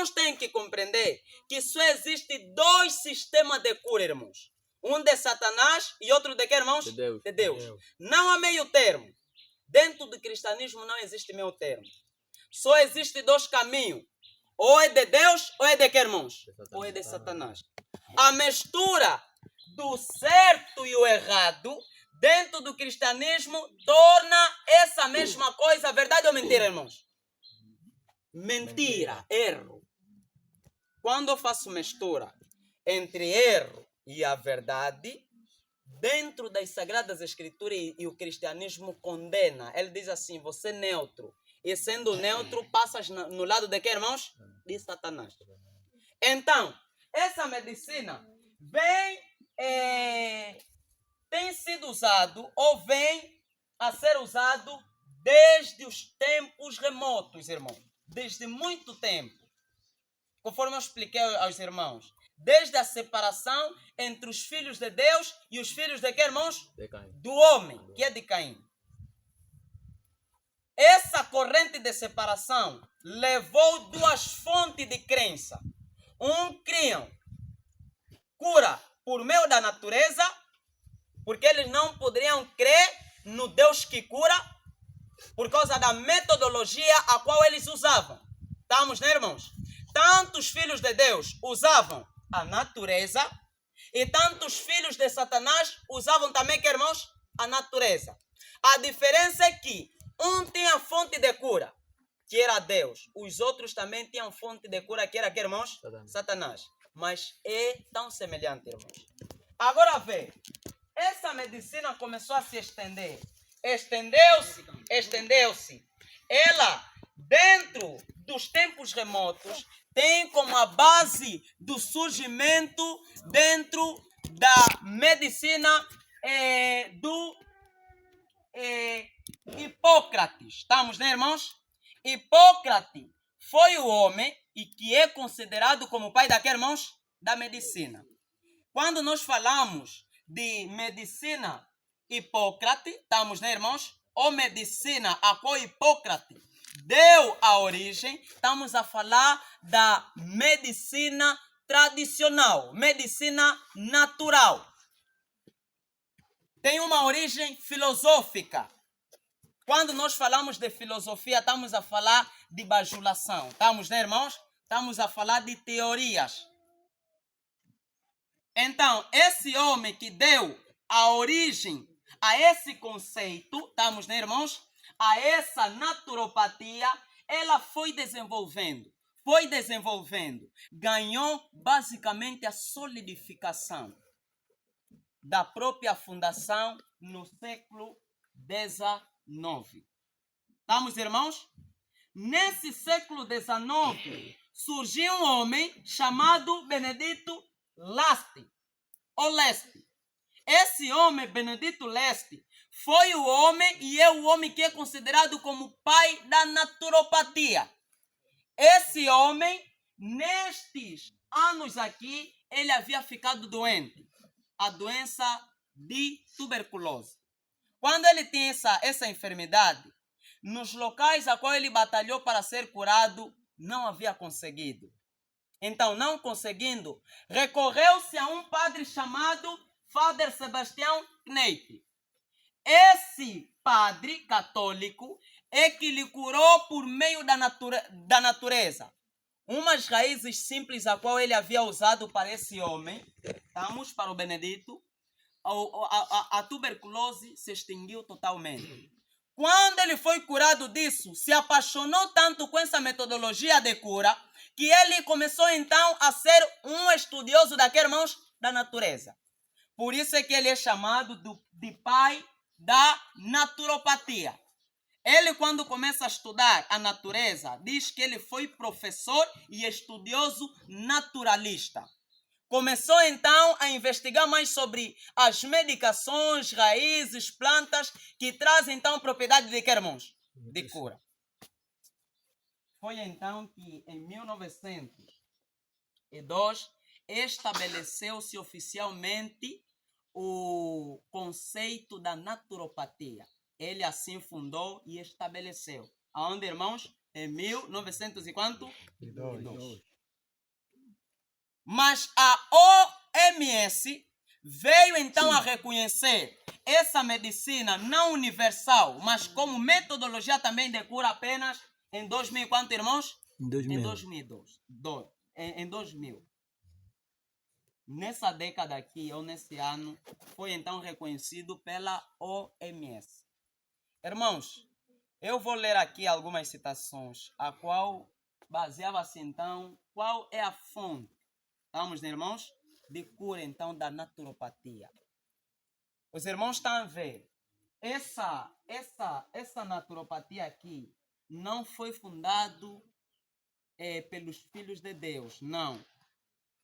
irmãos têm que compreender que só existe dois sistemas de cura, irmãos. Um de Satanás e outro de que, irmãos? De Deus. Não há meio termo. Dentro do cristianismo não existe meio termo. Só existe dois caminhos. Ou é de Deus ou é de que, irmãos? Ou é de Satanás. A mistura do certo e o errado dentro do cristianismo torna essa mesma coisa verdade ou mentira, irmãos? Mentira, erro. Quando eu faço mistura entre erro e a verdade, dentro das Sagradas Escrituras e o cristianismo condena. Ele diz assim, você é neutro. E sendo neutro, passas no lado de que, irmãos? De Satanás. Então, essa medicina tem sido usado ou vem a ser usado desde os tempos remotos, irmãos. Desde muito tempo. Conforme eu expliquei aos irmãos. Desde a separação entre os filhos de Deus e os filhos de que, irmãos? Do homem, que é de Caim. Essa corrente de separação levou duas fontes de crença. Criam cura por meio da natureza, porque eles não poderiam crer no Deus que cura, por causa da metodologia a qual eles usavam. Estamos, né, irmãos? Tantos filhos de Deus usavam a natureza e tantos filhos de Satanás usavam também, que, irmãos? A natureza. A diferença é que um tinha fonte de cura, que era Deus. Os outros também tinham fonte de cura, que era, que, irmãos? Satanás. Mas é tão semelhante, irmãos. Agora vê, essa medicina começou a se estender. Estendeu-se. Ela, dentro dos tempos remotos, tem como a base do surgimento dentro da medicina do Hipócrates. Estamos, né, irmãos? Hipócrates foi o homem e que é considerado como o pai da que, irmãos? Da medicina. Quando nós falamos de medicina Hipócrates, estamos, né, irmãos? Ou medicina a qual Hipócrates deu a origem, estamos a falar da medicina tradicional, medicina natural. Tem uma origem filosófica. Quando nós falamos de filosofia, estamos a falar de bajulação. Estamos, né, irmãos? Estamos a falar de teorias. Então, esse homem que deu a origem a esse conceito, estamos, né, irmãos? A essa naturopatia, ela foi desenvolvendo, ganhou basicamente a solidificação da própria fundação no século XIX. Estamos, irmãos? Nesse século XIX, surgiu um homem chamado Benedito Leste. Esse homem, Benedito Leste, foi o homem e é o homem que é considerado como pai da naturopatia. Esse homem, nestes anos aqui, ele havia ficado doente. A doença de tuberculose. Quando ele tem essa enfermidade, nos locais a qual ele batalhou para ser curado, não havia conseguido. Então, não conseguindo, recorreu-se a um padre chamado Father Sebastião Kneipp. Esse padre católico é que lhe curou por meio da natureza. Umas raízes simples a qual ele havia usado para esse homem, estamos para o Benedito, a tuberculose se extinguiu totalmente. Quando ele foi curado disso, se apaixonou tanto com essa metodologia de cura, que ele começou então a ser um estudioso daqueles, irmãos, da natureza. Por isso é que ele é chamado de pai da naturopatia. Ele, quando começa a estudar a natureza, diz que ele foi professor e estudioso naturalista. Começou então a investigar mais sobre as medicações, raízes, plantas que trazem então propriedade de que, irmãos? De cura. Foi então que em 1902 estabeleceu-se oficialmente o conceito da naturopatia. Ele assim fundou e estabeleceu. Aonde, irmãos? Em 1902. Mas a OMS veio então a reconhecer essa medicina não universal, mas como metodologia também de cura apenas em 2000, quanto irmãos? Em 2000. Em 2002. Em 2000. Nessa década aqui, ou nesse ano, foi então reconhecido pela OMS. Irmãos, eu vou ler aqui algumas citações, a qual baseava-se então, qual é a fonte, estamos, né, irmãos, de cura então da naturopatia. Os irmãos estão a ver, essa naturopatia aqui não foi fundado pelos filhos de Deus, não.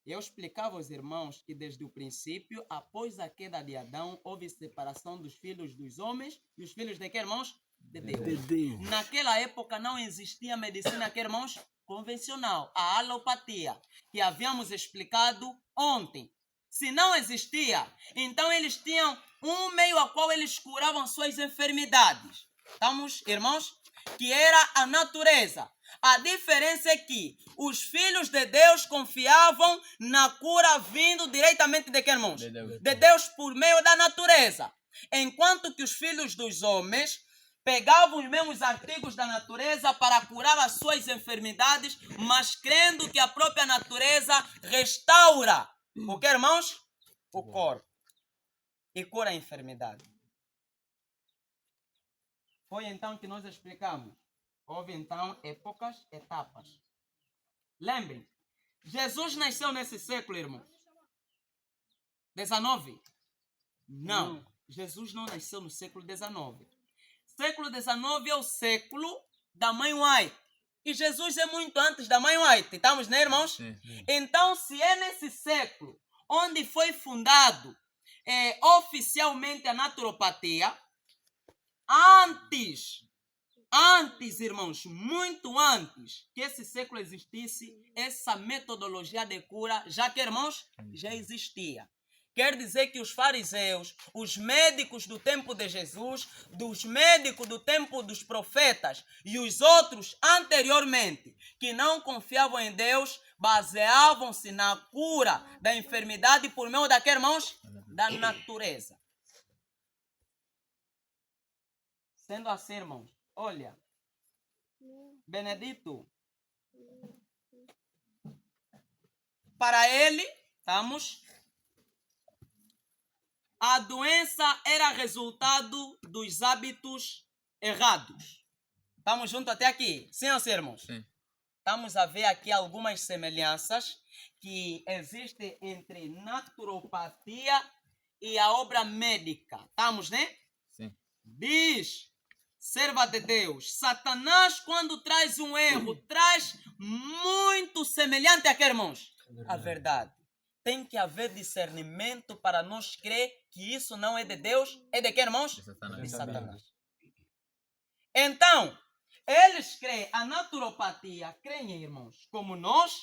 Eu explicava aos irmãos que desde o princípio, após a queda de Adão, houve separação dos filhos dos homens e os filhos de que, irmãos? De Deus. De Deus. Naquela época não existia medicina, que, irmãos? Convencional, a alopatia, que havíamos explicado ontem. Se não existia, então eles tinham um meio a qual eles curavam suas enfermidades. Estamos, irmãos? Que era a natureza. A diferença é que os filhos de Deus confiavam na cura vindo diretamente de quem, irmãos? De Deus por meio da natureza. Enquanto que os filhos dos homens pegavam os mesmos artigos da natureza para curar as suas enfermidades, mas crendo que a própria natureza restaura o que, irmãos? O corpo. E cura a enfermidade. Foi então que nós explicamos. Houve então etapas. Lembrem, Jesus nasceu nesse século, irmãos. 19? Não. Jesus não nasceu no século 19. Século 19 é o século da Mãe White. E Jesus é muito antes da Mãe White. Estamos, né, irmãos? Sim. Então, se é nesse século onde foi fundado oficialmente a naturopatia, antes, irmãos, muito antes que esse século existisse, essa metodologia de cura, já que, irmãos, já existia. Quer dizer que os fariseus, os médicos do tempo de Jesus, dos médicos do tempo dos profetas e os outros anteriormente, que não confiavam em Deus, baseavam-se na cura da enfermidade por meio da que, irmãos? Da natureza. Sendo assim, irmãos, olha, Benedito, para ele, a doença era resultado dos hábitos errados. Estamos juntos até aqui? Sim ou sim, irmãos? Sim. Estamos a ver aqui algumas semelhanças que existem entre naturopatia e a obra médica. Estamos, né? Sim. Diz, serva de Deus, Satanás, quando traz um erro, traz muito semelhante a que, irmãos? A verdade. Tem que haver discernimento para nós crer que isso não é de Deus, é de que, irmãos? De Satanás. Então, eles creem, a naturopatia, creem, irmãos, como nós,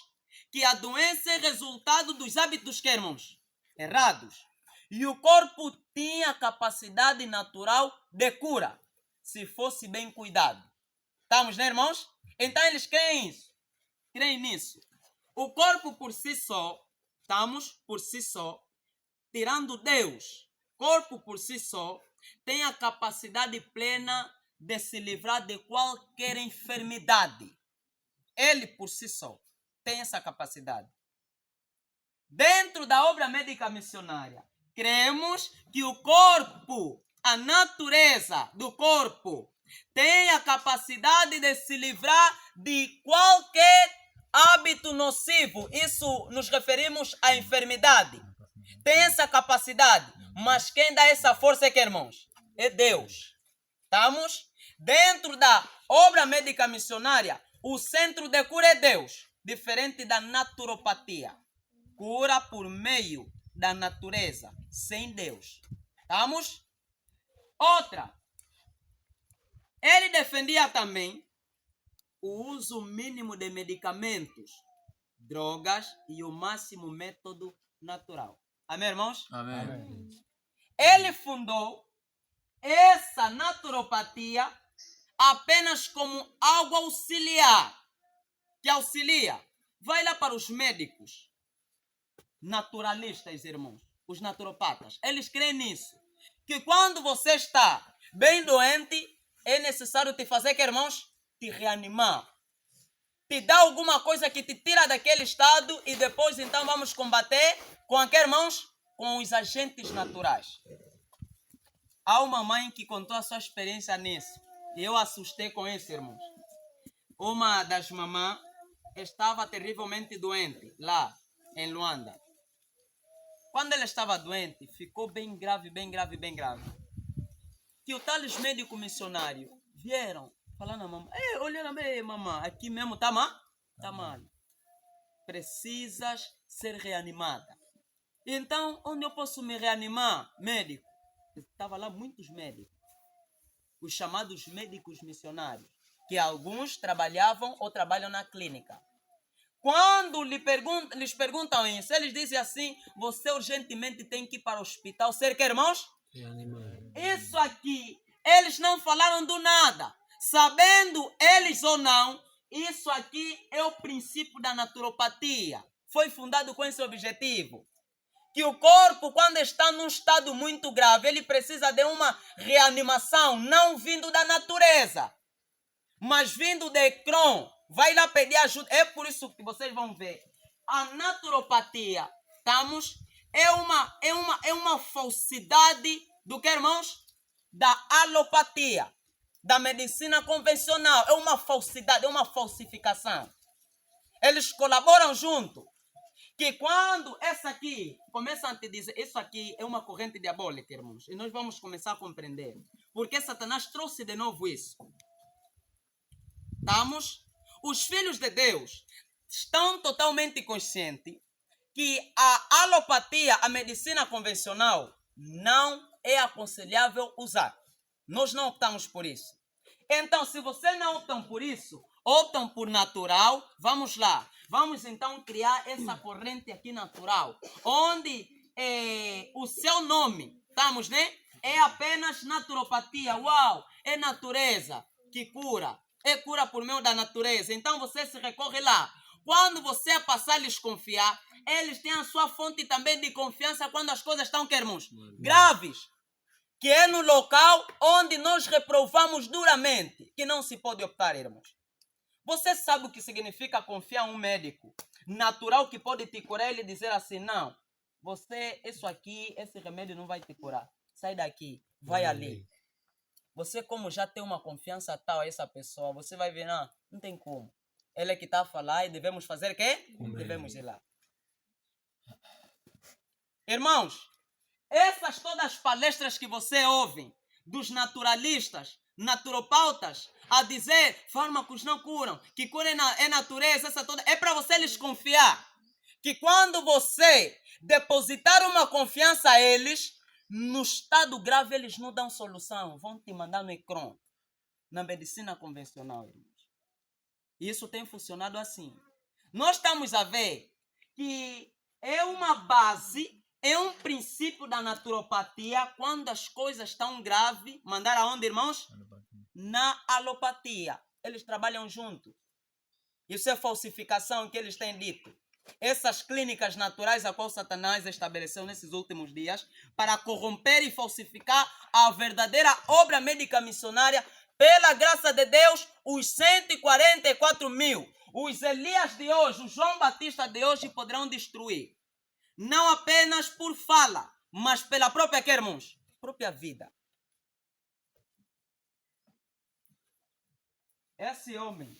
que a doença é resultado dos hábitos, que, irmãos? Errados. E o corpo tinha capacidade natural de cura, se fosse bem cuidado. Estamos, né, irmãos? Então eles creem isso. Creem nisso. O corpo por si só, tirando Deus, corpo por si só, tem a capacidade plena de se livrar de qualquer enfermidade. Ele por si só tem essa capacidade. Dentro da obra médica missionária, cremos que o corpo, a natureza do corpo, tem a capacidade de se livrar de qualquer hábito nocivo. Isso nos referimos à enfermidade. Tem essa capacidade, mas quem dá essa força é que, irmãos? É Deus. Estamos? Dentro da obra médica missionária, o centro de cura é Deus, diferente da naturopatia. Cura por meio da natureza, sem Deus. Estamos? Outra. Ele defendia também o uso mínimo de medicamentos, drogas e o máximo método natural. Amém, irmãos? Amém. Ele fundou essa naturopatia apenas como algo auxiliar, que auxilia. Vai lá para os médicos. naturalistas, irmãos, os naturopatas, eles creem nisso. Que quando você está bem doente, é necessário te fazer, que, irmãos, te reanimar. Te dá alguma coisa que te tira daquele estado e depois então vamos combater com aqueles, irmãos, com os agentes naturais. Há uma mãe que contou a sua experiência nisso e eu assustei com isso, irmãos. Uma das mamãs estava terrivelmente doente lá em Luanda. Quando ela estava doente, ficou bem grave, bem grave, bem grave. Que o tales médico missionário vieram falar na mamãe: olha, mamãe, aqui mesmo tá mal? Tá mal. Precisas ser reanimada. Então, onde eu posso me reanimar? Médico. Estava lá muitos médicos. Os chamados médicos missionários. Que alguns trabalhavam ou trabalham na clínica. Quando lhes perguntam isso, eles dizem assim: você urgentemente tem que ir para o hospital. Ser que, irmãos? Isso aqui, eles não falaram do nada. Sabendo eles ou não, isso aqui é o princípio da naturopatia. Foi fundado com esse objetivo. Que o corpo, quando está num estado muito grave, ele precisa de uma reanimação, não vindo da natureza, mas vindo de Ecrón. Vai lá pedir ajuda. É por isso que vocês vão ver. A naturopatia, estamos, é uma falsidade do que, irmãos? Da alopatia, da medicina convencional. É uma falsidade, é uma falsificação. Eles colaboram junto. Que quando essa aqui começa a te dizer, isso aqui é uma corrente diabólica, irmãos. E nós vamos começar a compreender. Porque Satanás trouxe de novo isso. Estamos? Os filhos de Deus estão totalmente conscientes que a alopatia, a medicina convencional, não é aconselhável usar. Nós não optamos por isso. Então, se vocês não optam por isso, optam por natural, vamos lá. Vamos então criar essa corrente aqui natural, onde o seu nome, estamos, né? É apenas naturopatia. Uau! É natureza que cura. É cura por meio da natureza. Então você se recorre lá. Quando você passar a lhes confiar, eles têm a sua fonte também de confiança quando as coisas estão, irmãos, graves. Que é no local onde nós reprovamos duramente, que não se pode optar, irmãos. Você sabe o que significa confiar em um médico natural que pode te curar e lhe dizer assim: não, você, isso aqui, esse remédio não vai te curar. Sai daqui, vai ali. Você, como já tem uma confiança tal a essa pessoa, você vai ver, não tem como. Ele é que está a falar e devemos fazer o quê? Devemos ir lá. Irmãos, essas todas as palestras que você ouve dos naturalistas, naturopautas, a dizer fármacos não curam, que cura é natureza, essa toda, é para você lhes confiar. Que quando você depositar uma confiança a eles, no estado grave eles não dão solução, vão te mandar no Ecrón, na medicina convencional, irmãos. Isso tem funcionado assim. Nós estamos a ver que é uma base, é um princípio da naturopatia, quando as coisas estão graves, mandar aonde, irmãos? Na alopatia. Eles trabalham junto. Isso é falsificação que eles têm dito. Essas clínicas naturais a qual Satanás estabeleceu nesses últimos dias para corromper e falsificar a verdadeira obra médica missionária, pela graça de Deus, os 144 mil, os Elias de hoje, o João Batista de hoje poderão destruir. Não apenas por fala, mas pela própria, que, irmãos? Própria vida. Esse homem,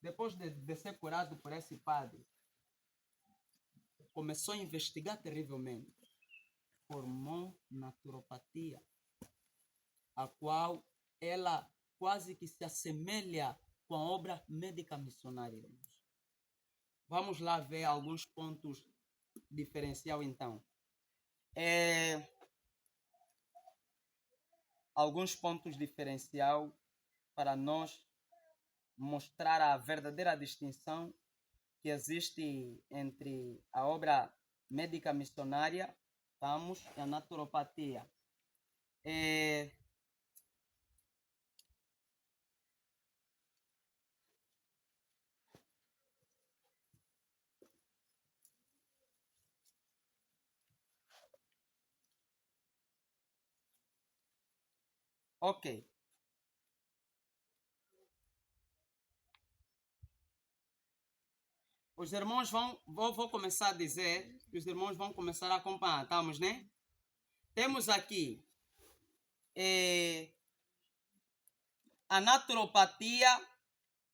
depois de ser curado por esse padre, começou a investigar terrivelmente. Formou naturopatia, a qual ela quase que se assemelha com a obra médica missionária. Vamos lá ver alguns pontos diferencial, então. Alguns pontos diferencial para nós mostrar a verdadeira distinção que existe entre a obra médica missionária, estamos, e a naturopatia. Ok. Os irmãos vou começar a dizer, os irmãos vão começar a acompanhar, estamos, né? Temos aqui a naturopatia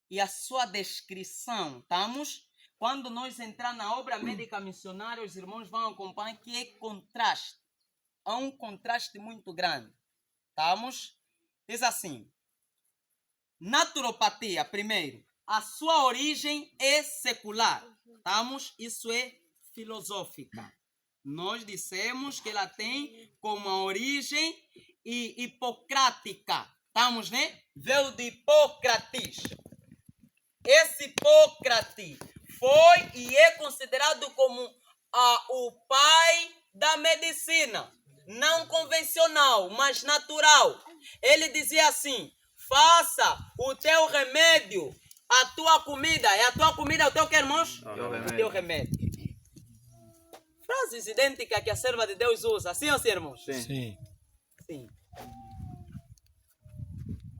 e a sua descrição, estamos? Quando nós entrar na obra médica missionária, os irmãos vão acompanhar que é contraste. Há um contraste muito grande, estamos? Diz assim, naturopatia, primeiro, a sua origem é secular, estamos? Isso é filosófica. Nós dissemos que ela tem como origem hipocrática, estamos, né? Veio de Hipócrates. Esse Hipócrates foi e é considerado como o pai da medicina, não convencional, mas natural. Ele dizia assim, faça o teu remédio, a tua comida. É a tua comida, o teu que, irmãos? O teu remédio. Frases idênticas que a serva de Deus usa. Sim ou sim, irmãos? Sim. Sim.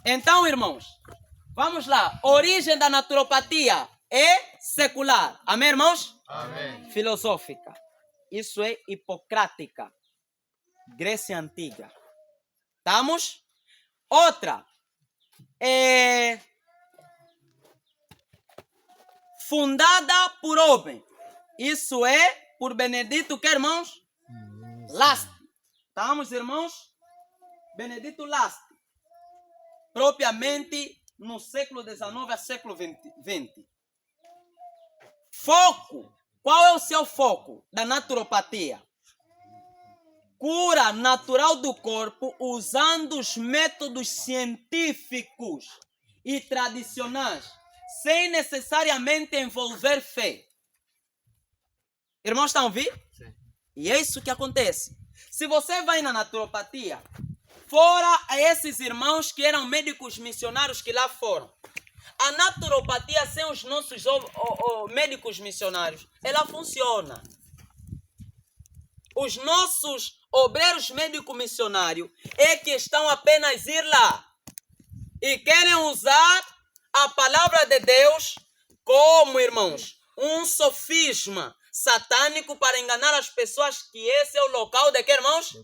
Então, irmãos, vamos lá. Origem da naturopatia é secular. Amém, irmãos? Amém. Filosófica. Isso é hipocrática. Grécia Antiga. Estamos? Outra. Fundada por homem. Isso é por Benedito, que irmãos? Lasti. Estamos, irmãos? Benedito Lasti. Propriamente no século XIX a século XX. Foco. Qual é o seu foco da naturopatia? Cura natural do corpo usando os métodos científicos e tradicionais, sem necessariamente envolver fé. Irmãos, estão a ouvir? Sim. E é isso que acontece. Se você vai na naturopatia, fora esses irmãos que eram médicos missionários que lá foram, a naturopatia sem os nossos médicos missionários, ela funciona. Os nossos obreiros médicos missionários é que estão apenas ir lá e querem usar a palavra de Deus como, irmãos, um sofisma satânico para enganar as pessoas que esse é o local de que, irmãos?